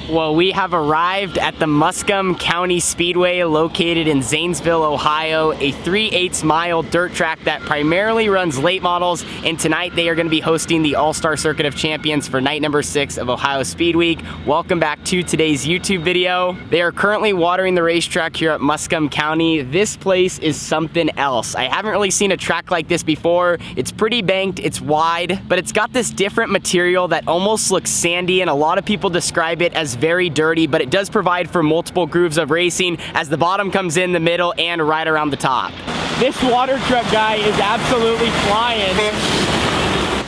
Well, we have arrived at the Muskingum County Speedway located in Zanesville, Ohio, a 3/8 mile dirt track that primarily runs late models, and tonight they are going to be hosting the All-Star Circuit of Champions for night number 6 of Ohio Speedweek. Welcome back to today's YouTube video. They are currently watering the racetrack here at Muskingum County. This place is something else. I haven't really seen a track like this before. It's pretty banked, it's wide, but it's got this different material that almost looks sandy, and a lot of people describe it as very dirty, but it does provide for multiple grooves of racing as the bottom comes in the middle and right around the top. This water truck guy is absolutely flying.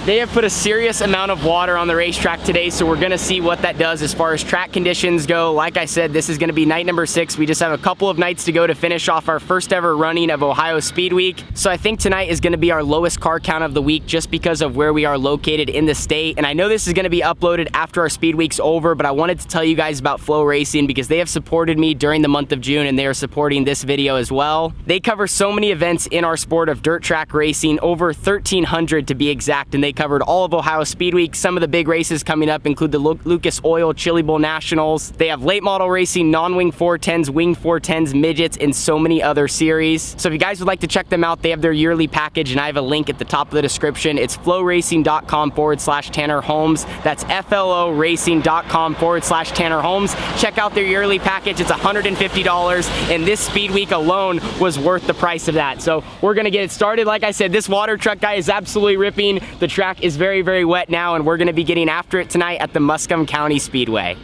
They have put a serious amount of water on the racetrack today, so we're gonna see what that does as far as track conditions go. Like I said, this is gonna be night number 6. We just have a couple of nights to go to finish off our first ever running of Ohio Speed Week. So I think tonight is gonna be our lowest car count of the week just because of where we are located in the state. And I know this is gonna be uploaded after our Speed Week's over, but I wanted to tell you guys about Flow Racing because they have supported me during the month of June and they are supporting this video as well. They cover so many events in our sport of dirt track racing, over 1,300 to be exact, and they covered all of Ohio Speed Week. Some of the big races coming up include the Lucas Oil Chili Bowl Nationals. They have late model racing, non-wing 410s, wing 410s, midgets, and so many other series. So if you guys would like to check them out, they have their yearly package, and I have a link at the top of the description. It's flowracing.com/Tanner Holmes. That's floracing.com/Tanner Holmes. Check out their yearly package. It's $150, and this Speed Week alone was worth the price of that. So we're gonna get it started. Like I said, this water truck guy is absolutely ripping. The track is very, very wet now, and we're gonna be getting after it tonight at the Muskingum County Speedway.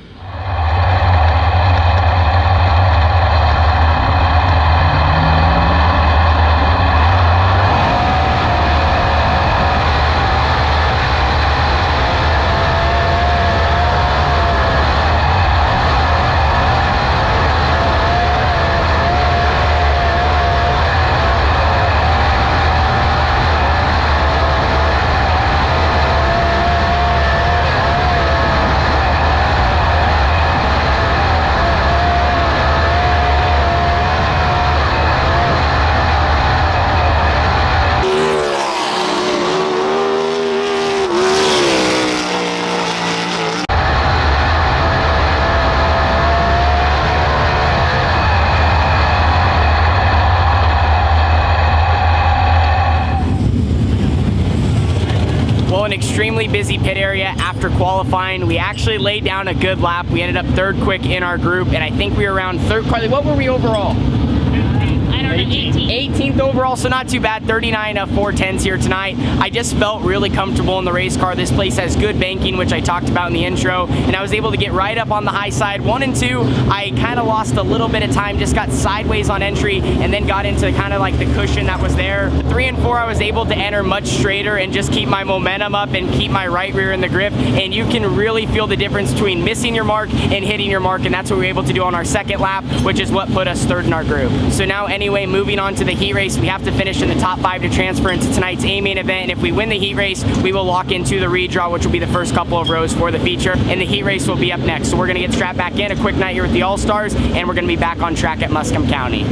An extremely busy pit area after qualifying. We actually laid down a good lap. We ended up third quick in our group, and I think we were around third. Carly, what were we overall? 18th overall, so not too bad. 39 of 410s here tonight. I just felt really comfortable in the race car. This place has good banking, which I talked about in the intro, and I was able to get right up on the high side. 1 and 2, I kind of lost a little bit of time, just got sideways on entry, and then got into kind of like the cushion that was there. 3 and 4, I was able to enter much straighter and just keep my momentum up and keep my right rear in the grip, and you can really feel the difference between missing your mark and hitting your mark, and that's what we were able to do on our second lap, which is what put us third in our group. So now anyway, moving on to the heat race, we have to finish in the top 5 to transfer into tonight's A main event, and if we win the heat race, we will lock into the redraw, which will be the first couple of rows for the feature, and the heat race will be up next. So we're gonna get strapped back in, a quick night here with the All-Stars, and we're gonna be back on track at Muskingum County.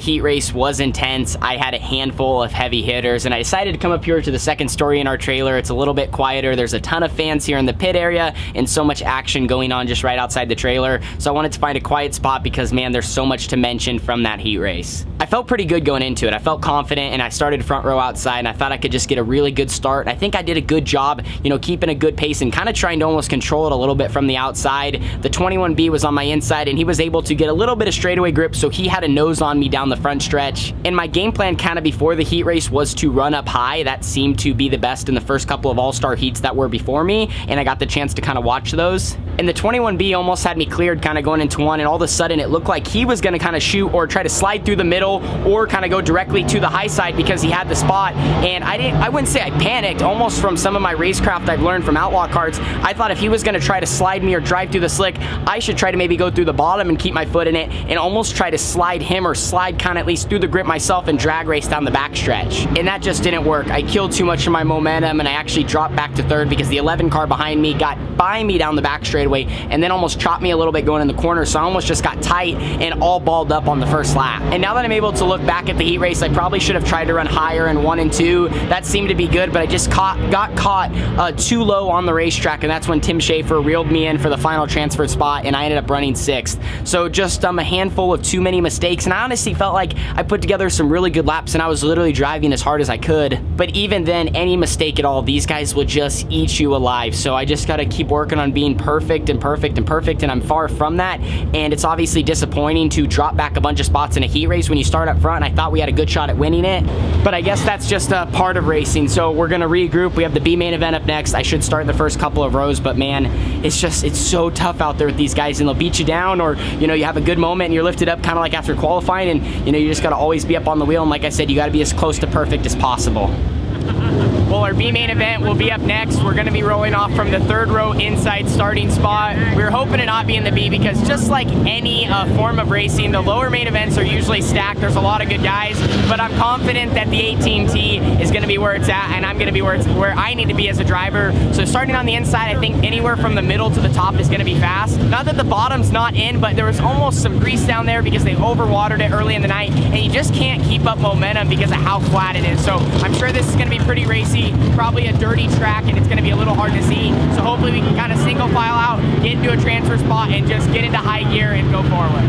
heat race was intense. I had a handful of heavy hitters, and I decided to come up here to the second story in our trailer. It's a little bit quieter. There's a ton of fans here in the pit area and so much action going on just right outside the trailer. So I wanted to find a quiet spot because, man, there's so much to mention from that heat race. I felt pretty good going into it. I felt confident, and I started front row outside, and I thought I could just get a really good start. I think I did a good job, you know, keeping a good pace and kind of trying to almost control it a little bit from the outside. The 21B was on my inside, and he was able to get a little bit of straightaway grip, so he had a nose on me down the front stretch. And my game plan kind of before the heat race was to run up high. That seemed to be the best in the first couple of all-star heats that were before me, and I got the chance to kind of watch those. And the 21B almost had me cleared kind of going into one, and all of a sudden it looked like he was going to kind of shoot or try to slide through the middle or kind of go directly to the high side because he had the spot. And I wouldn't say I panicked. Almost from some of my racecraft I've learned from outlaw carts, I thought if he was going to try to slide me or drive through the slick, I should try to maybe go through the bottom and keep my foot in it and almost try to slide him or slide kind of at least through the grip myself and drag race down the backstretch. And that just didn't work. I killed too much of my momentum, and I actually dropped back to third because the 11 car behind me got by me down the back straightaway and then almost chopped me a little bit going in the corner, so I almost just got tight and all balled up on the first lap. And now that I'm able to look back at the heat race, I probably should have tried to run higher in 1 and 2. That seemed to be good, but I just got caught too low on the racetrack, and that's when Tim Schaefer reeled me in for the final transfer spot, and I ended up running 6th. So just a handful of too many mistakes, and I honestly felt like I put together some really good laps, and I was literally driving as hard as I could. But even then, any mistake at all, these guys will just eat you alive. So I just got to keep working on being perfect and perfect and perfect, and I'm far from that. And it's obviously disappointing to drop back a bunch of spots in a heat race when you start up front, and I thought we had a good shot at winning it. But I guess that's just a part of racing. So we're going to regroup. We have the B main event up next. I should start the first couple of rows, but man, it's so tough out there with these guys, and they'll beat you down, or, you know, you have a good moment and you're lifted up kind of like after qualifying, and, you know, you just got to always be up on the wheel. And like I said, you got to be as close to perfect as possible. Well, our B main event will be up next. We're going to be rolling off from the third row inside starting spot. We were hoping to not be in the B because just like any form of racing, the lower main events are usually stacked. There's a lot of good guys, but I'm confident that the 18T is going to be where it's at, and I'm going to be where I need to be as a driver. So starting on the inside, I think anywhere from the middle to the top is going to be fast. Not that the bottom's not in, but there was almost some grease down there because they overwatered it early in the night, and you just can't keep up momentum because of how flat it is. So I'm sure this is going to be pretty racy, probably a dirty track, and it's going to be a little hard to see. So hopefully we can kind of single file out, get into a transfer spot, and just get into high gear and go forward.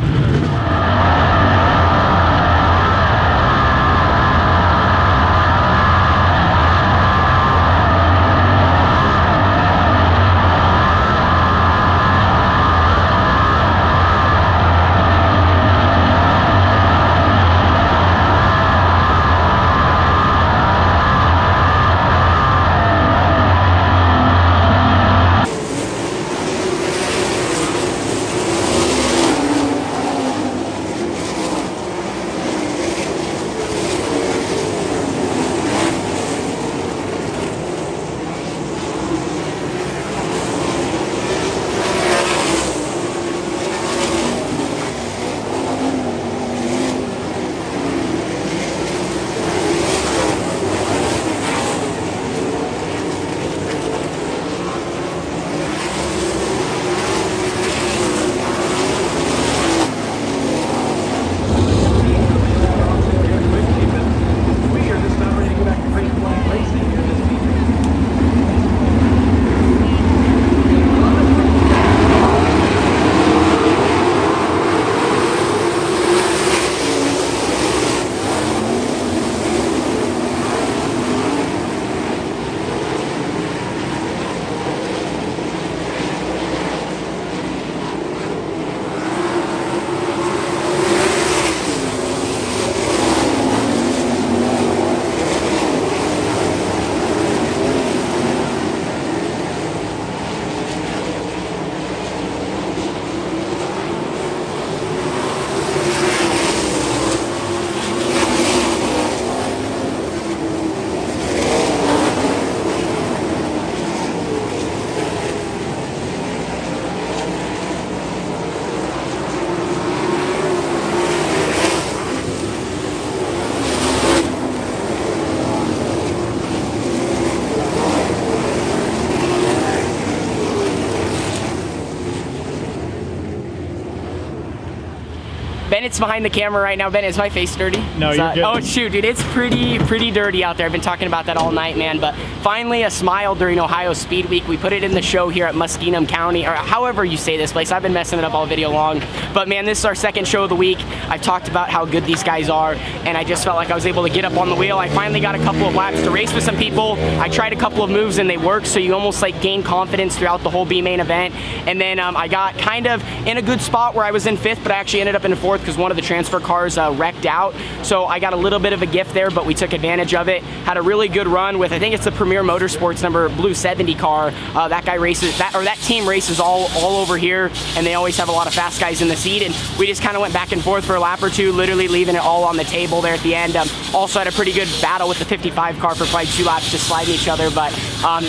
Bennett's behind the camera right now. Bennett, is my face dirty? No, you're good. Oh shoot, dude, it's pretty dirty out there. I've been talking about that all night, man. But finally, a smile during Ohio Speed Week. We put it in the show here at Muskingum County, or however you say this place. I've been messing it up all video long. But man, this is our second show of the week. I've talked about how good these guys are, and I just felt like I was able to get up on the wheel. I finally got a couple of laps to race with some people. I tried a couple of moves and they worked, so you almost like gain confidence throughout the whole B main event. And then I got kind of in a good spot where I was in 5th, but I actually ended up in 4th because one of the transfer cars wrecked out. So I got a little bit of a gift there, but we took advantage of it. Had a really good run with, I think it's the Premier Motorsports number blue 70 car. That guy races, that team races all over here, and they always have a lot of fast guys in the seat. And we just kind of went back and forth for a lap or two, literally leaving it all on the table there at the end. Also had a pretty good battle with the 55 car for probably 2 laps, just sliding each other. But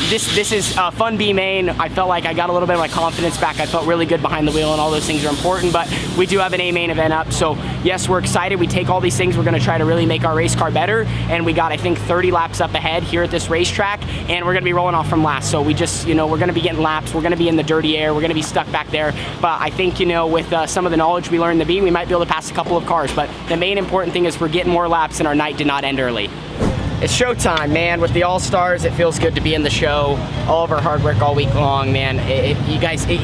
this is a fun B main. I felt like I got a little bit of my confidence back. I felt really good behind the wheel, and all those things are important. But we do have an A main event up, so yes, we're excited. We take all these things. We're going to try to really make our race car better, and we got, I think, 30 laps up ahead here at this racetrack, and we're going to be rolling off from last. So we just, we're going to be getting laps. We're going to be in the dirty air. We're going to be stuck back there. But I think, with some of the knowledge we learned in the B, we might be able to pass a couple of cars. But the main important thing is we're getting more laps, and our night did not end early. It's showtime, man. With the All-Stars, it feels good to be in the show. All of our hard work all week long, man. You guys see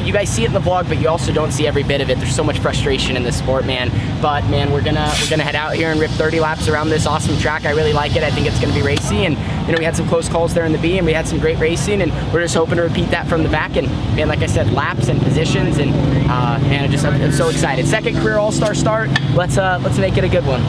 it in the vlog, but you also don't see every bit of it. There's so much frustration in this sport, man. But man, we're gonna head out here and rip 30 laps around this awesome track. I really like it. I think it's gonna be racy, and we had some close calls there in the B, and we had some great racing, and we're just hoping to repeat that from the back. And man, like I said, laps and positions, and man, I'm so excited. Second career All-Star start. Let's make it a good one.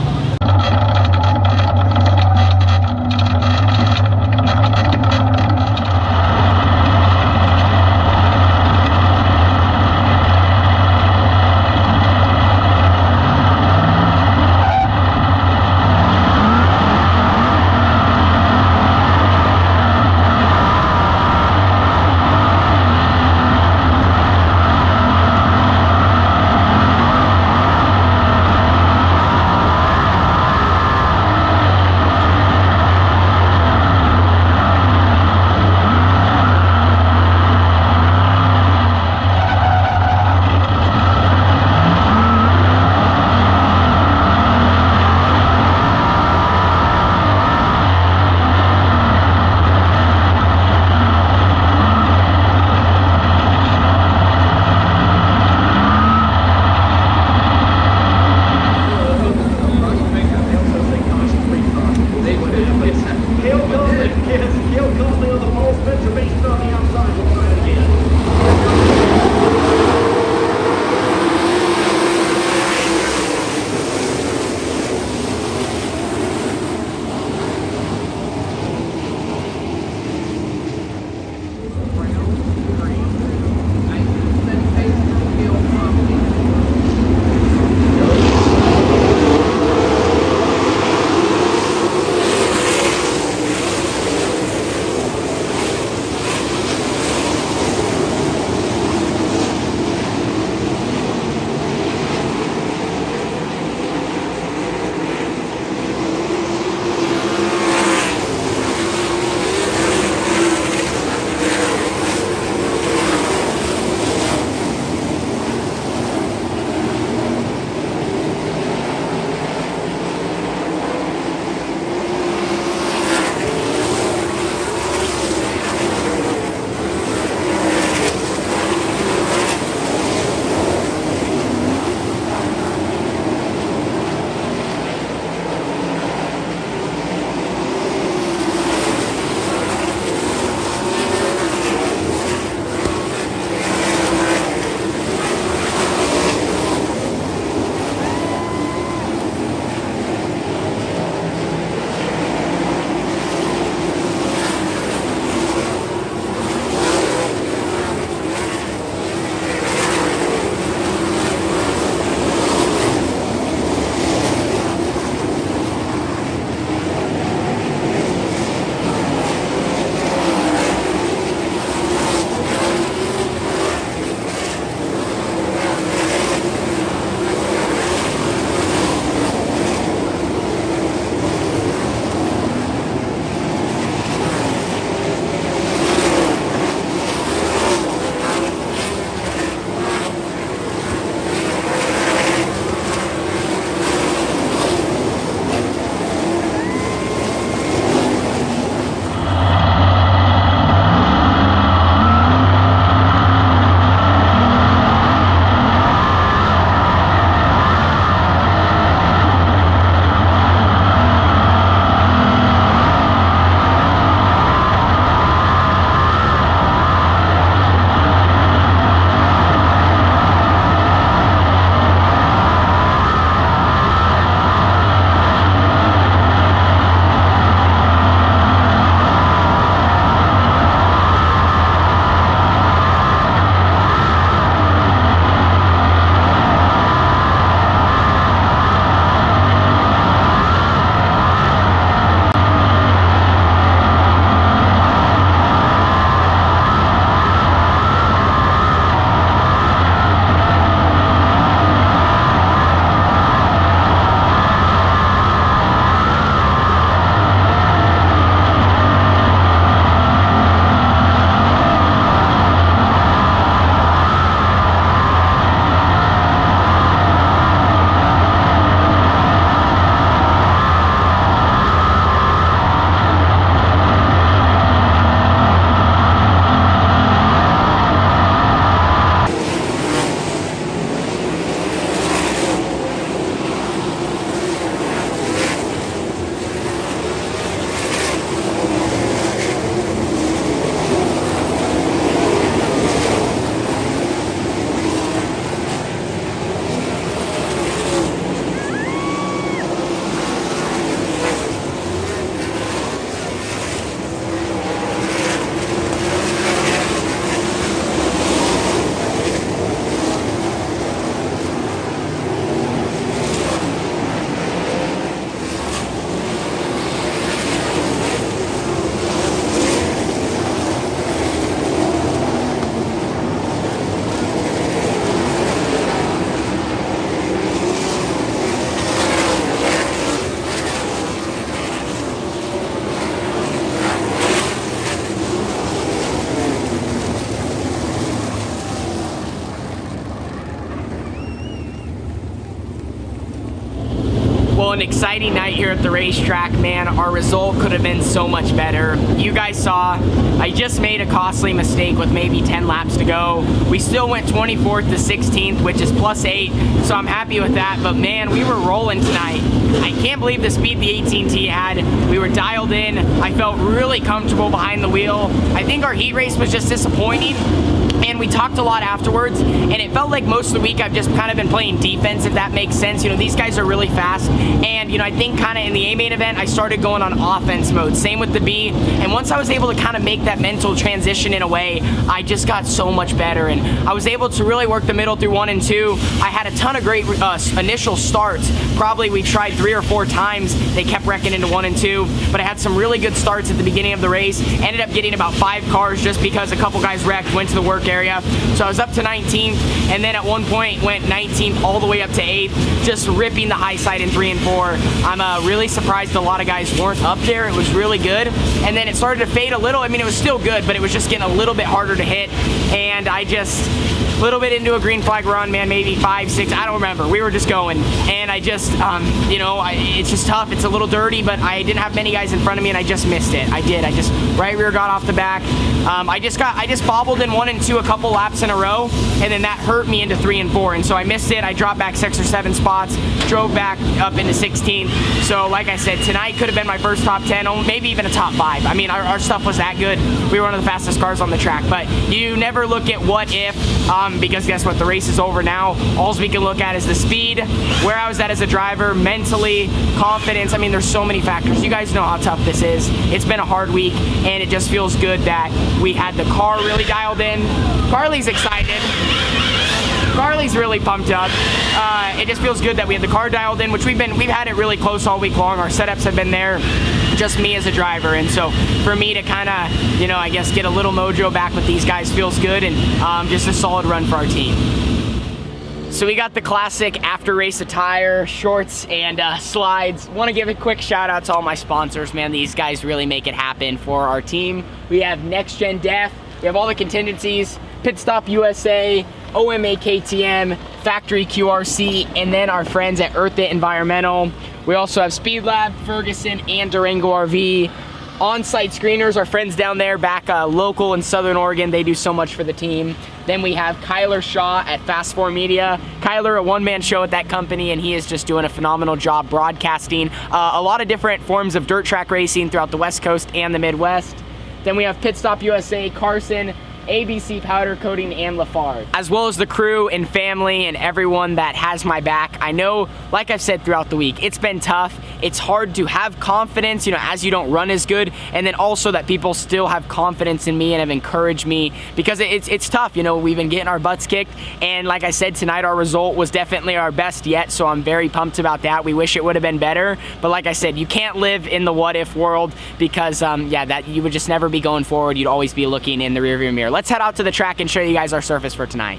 an exciting night here at the racetrack, man. Our result could have been so much better. You guys saw, I just made a costly mistake with maybe 10 laps to go. We still went 24th to 16th, which is +8, so I'm happy with that. But man, we were rolling tonight. I can't believe the speed the 18T had. We were dialed in. I felt really comfortable behind the wheel. I think our heat race was just disappointing. And we talked a lot afterwards, and it felt like most of the week I've just kind of been playing defense, if that makes sense. You know, these guys are really fast, and you know, I think kind of in the A main event, I started going on offense mode. Same with the B, and once I was able to kind of make that mental transition in a way, I just got so much better, and I was able to really work the middle through 1 and 2. I had a ton of great initial starts. Probably we tried 3 or 4 times. They kept wrecking into 1 and 2, but I had some really good starts at the beginning of the race. Ended up getting about 5 cars just because a couple guys wrecked, went to the work area. So I was up to 19th, and then at one point went 19th all the way up to 8th, just ripping the high side in 3 and 4. I'm really surprised a lot of guys weren't up there. It was really good. And then it started to fade a little. I mean, it was still good, but it was just getting a little bit harder to hit. And I just, a little bit into a green flag run, man, maybe 5, 6, I don't remember. We were just going. And I just, you know, it's just tough. It's a little dirty, but I didn't have many guys in front of me, and I just missed it. I did. I just, right rear got off the back. I just bobbled in 1 and 2 a couple laps in a row, and then that hurt me into 3 and 4. And so I missed it. I dropped back 6 or 7 spots, drove back up into 16th. So like I said, tonight could have been my first top 10, maybe even a top 5. I mean, our stuff was that good. We were one of the fastest cars on the track, but you never look at what if, because guess what? The race is over now. All we can look at is the speed, where I was at as a driver, mentally, confidence. I mean, there's so many factors. You guys know how tough this is. It's been a hard week, and it just feels good that we had the car really dialed in. Carly's excited. Carly's really pumped up. It just feels good that we had the car dialed in, which we've had it really close all week long. Our setups have been there, just me as a driver. And so for me to kind of, you know, I guess get a little mojo back with these guys feels good, and just a solid run for our team. So we got the classic after race attire, shorts and slides. Want to give a quick shout out to all my sponsors, man. These guys really make it happen for our team. We have Next Gen Def, we have all the contingencies, Pit Stop USA, OMA KTM, Factory QRC, and then our friends at Earth It Environmental. We also have Speed Lab, Ferguson, and Durango RV. On-site screeners, our friends down there back local in Southern Oregon, they do so much for the team. Then we have Kyler Shaw at Fast 4 Media. Kyler, a one-man show at that company, and he is just doing a phenomenal job broadcasting a lot of different forms of dirt track racing throughout the West Coast and the Midwest. Then we have Pit Stop USA, Carson, ABC Powder Coating, and Lafarge, as well as the crew and family and everyone that has my back. I know, like I've said throughout the week, it's been tough. It's hard to have confidence, you know, as you don't run as good, and then also that people still have confidence in me and have encouraged me, because it's tough. You know, we've been getting our butts kicked, and like I said, tonight our result was definitely our best yet, so I'm very pumped about that. We wish it would have been better, but like I said, you can't live in the what if world, because yeah, that you would just never be going forward. You'd always be looking in the rearview mirror. Let's head out to the track and show you guys our surface for tonight.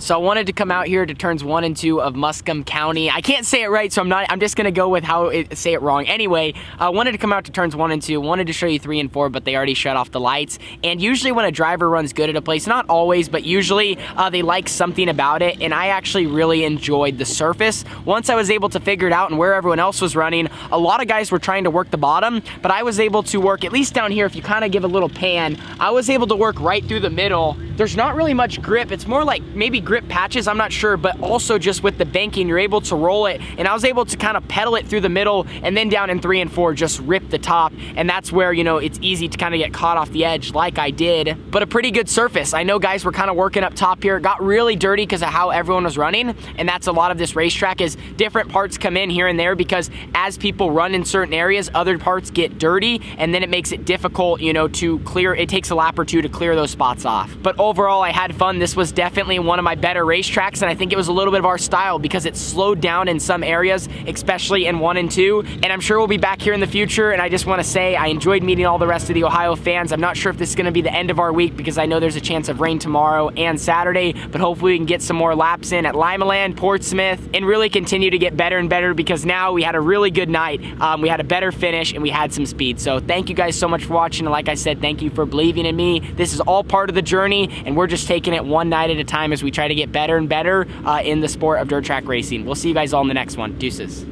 So I wanted to come out here to turns 1 and 2 of Muskingum County. I can't say it right, so I'm just gonna go with how say it wrong. Anyway, I wanted to come out to turns 1 and 2, wanted to show you 3 and 4, but they already shut off the lights. And usually when a driver runs good at a place, not always, but usually they like something about it, and I actually really enjoyed the surface. Once I was able to figure it out and where everyone else was running, a lot of guys were trying to work the bottom, but I was able to work, at least down here, if you kind of give a little pan, I was able to work right through the middle. There's not really much grip. It's more like maybe grip patches, I'm not sure, but also just with the banking, you're able to roll it, and I was able to kind of pedal it through the middle, and then down in 3 and 4, just rip the top, and that's where, you know, it's easy to kind of get caught off the edge like I did, but a pretty good surface. I know guys were kind of working up top here. It got really dirty because of how everyone was running, and that's a lot of this racetrack is different parts come in here and there, because as people run in certain areas, other parts get dirty, and then it makes it difficult, you know, to clear. It takes a lap or two to clear those spots off. But overall, I had fun. This was definitely one of my better racetracks, and I think it was a little bit of our style because it slowed down in some areas, especially in 1 and 2, and I'm sure we'll be back here in the future. And I just want to say I enjoyed meeting all the rest of the Ohio fans. I'm not sure if this is going to be the end of our week, because I know there's a chance of rain tomorrow and Saturday, but hopefully we can get some more laps in at Limaland, Portsmouth, and really continue to get better and better, because now we had a really good night. We had a better finish, and we had some speed. So thank you guys so much for watching, and like I said, thank you for believing in me. This is all part of the journey, and we're just taking it one night at a time as we try to get better and better in the sport of dirt track racing. We'll see you guys all in the next one. Deuces.